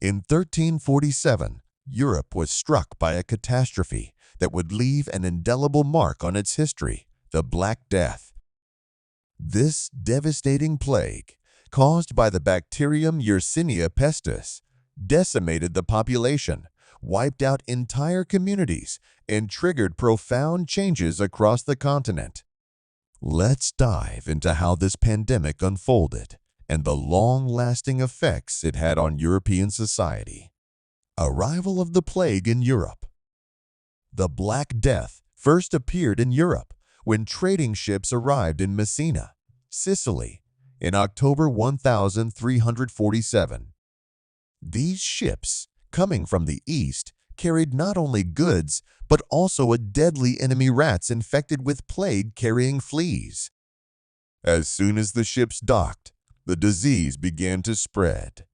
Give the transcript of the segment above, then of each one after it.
In 1347, Europe was struck by a catastrophe that would leave an indelible mark on its history, the Black Death. This devastating plague, caused by the bacterium Yersinia pestis, decimated the population, wiped out entire communities, and triggered profound changes across the continent. Let's dive into how this pandemic unfolded and the long-lasting effects it had on European society. Arrival of the plague in Europe. The Black Death first appeared in Europe when trading ships arrived in Messina, Sicily, in October 1347. These ships, coming from the east, carried not only goods but also a deadly enemy rats infected with plague-carrying fleas. As soon as the ships docked, the disease began to spread.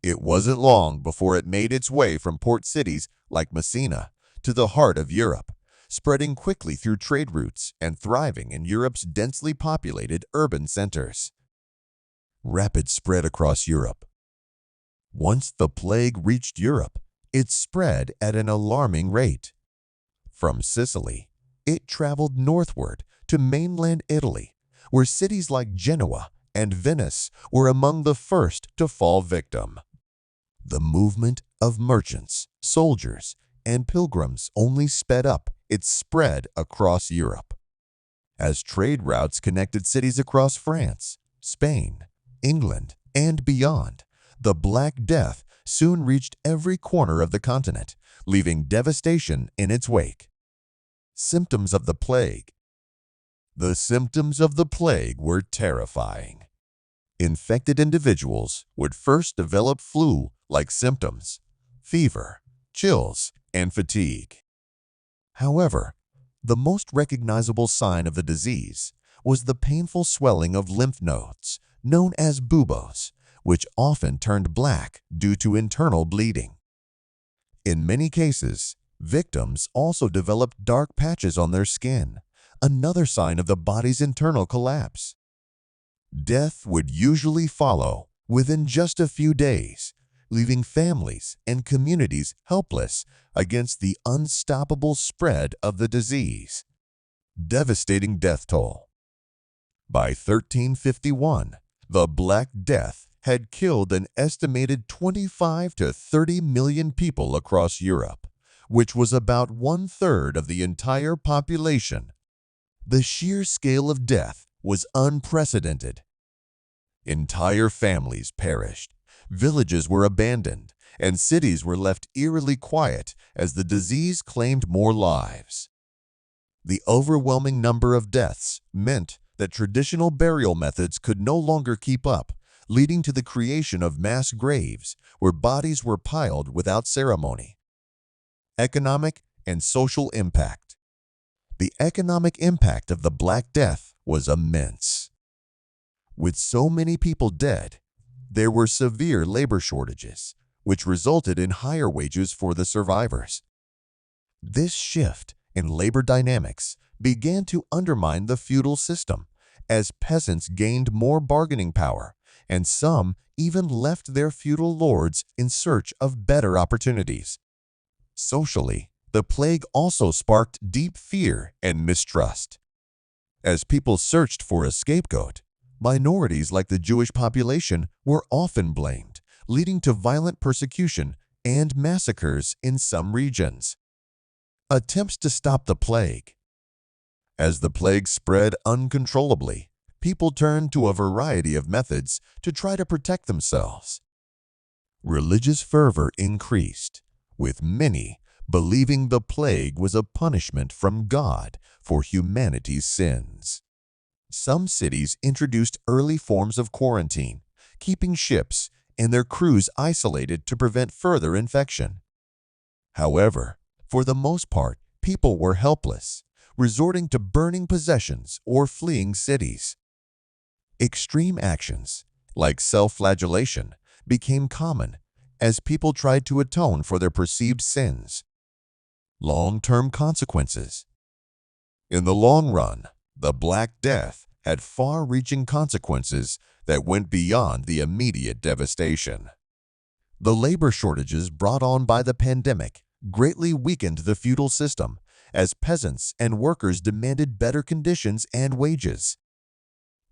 It wasn't long before it made its way from port cities like Messina to the heart of Europe, spreading quickly through trade routes and thriving in Europe's densely populated urban centers. Rapid spread across Europe. Once the plague reached Europe, it spread at an alarming rate. From Sicily, it traveled northward to mainland Italy, where cities like Genoa and Venice were among the first to fall victim. The movement of merchants, soldiers, and pilgrims only sped up its spread across Europe. As trade routes connected cities across France, Spain, England, and beyond, the Black Death soon reached every corner of the continent, leaving devastation in its wake. Symptoms of the plague. The symptoms of the plague were terrifying. Infected individuals would first develop flu-like symptoms, fever, chills, and fatigue. However, the most recognizable sign of the disease was the painful swelling of lymph nodes, known as buboes, which often turned black due to internal bleeding. In many cases, victims also developed dark patches on their skin, another sign of the body's internal collapse. Death would usually follow within just a few days, leaving families and communities helpless against the unstoppable spread of the disease. Devastating death toll. By 1351, the Black Death had killed an estimated 25 to 30 million people across Europe, which was about one-third of the entire population. The sheer scale of death was unprecedented. Entire families perished, villages were abandoned, and cities were left eerily quiet as the disease claimed more lives. The overwhelming number of deaths meant that traditional burial methods could no longer keep up, leading to the creation of mass graves where bodies were piled without ceremony. Economic and social impact. The economic impact of the Black Death was immense. With so many people dead, there were severe labor shortages, which resulted in higher wages for the survivors. This shift in labor dynamics began to undermine the feudal system as peasants gained more bargaining power, and some even left their feudal lords in search of better opportunities. Socially, the plague also sparked deep fear and mistrust. As people searched for a scapegoat, minorities like the Jewish population were often blamed, leading to violent persecution and massacres in some regions. Attempts to stop the plague. As the plague spread uncontrollably, people turned to a variety of methods to try to protect themselves. Religious fervor increased, with many believing the plague was a punishment from God for humanity's sins. Some cities introduced early forms of quarantine, keeping ships and their crews isolated to prevent further infection. However, for the most part, people were helpless, resorting to burning possessions or fleeing cities. Extreme actions, like self-flagellation, became common as people tried to atone for their perceived sins. Long-term consequences. In the long run, the Black Death had far-reaching consequences that went beyond the immediate devastation. The labor shortages brought on by the pandemic greatly weakened the feudal system as peasants and workers demanded better conditions and wages.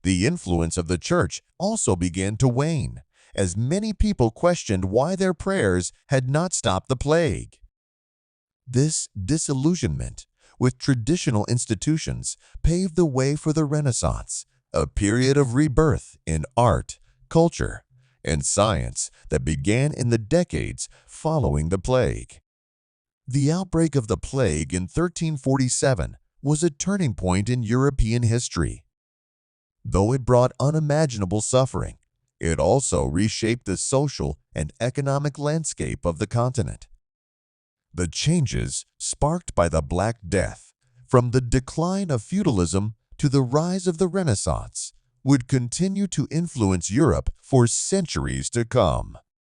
The influence of the church also began to wane, as many people questioned why their prayers had not stopped the plague. This disillusionment with traditional institutions paved the way for the Renaissance, a period of rebirth in art, culture, and science that began in the decades following the plague. The outbreak of the plague in 1347 was a turning point in European history. Though it brought unimaginable suffering, it also reshaped the social and economic landscape of the continent. The changes sparked by the Black Death, from the decline of feudalism to the rise of the Renaissance, would continue to influence Europe for centuries to come.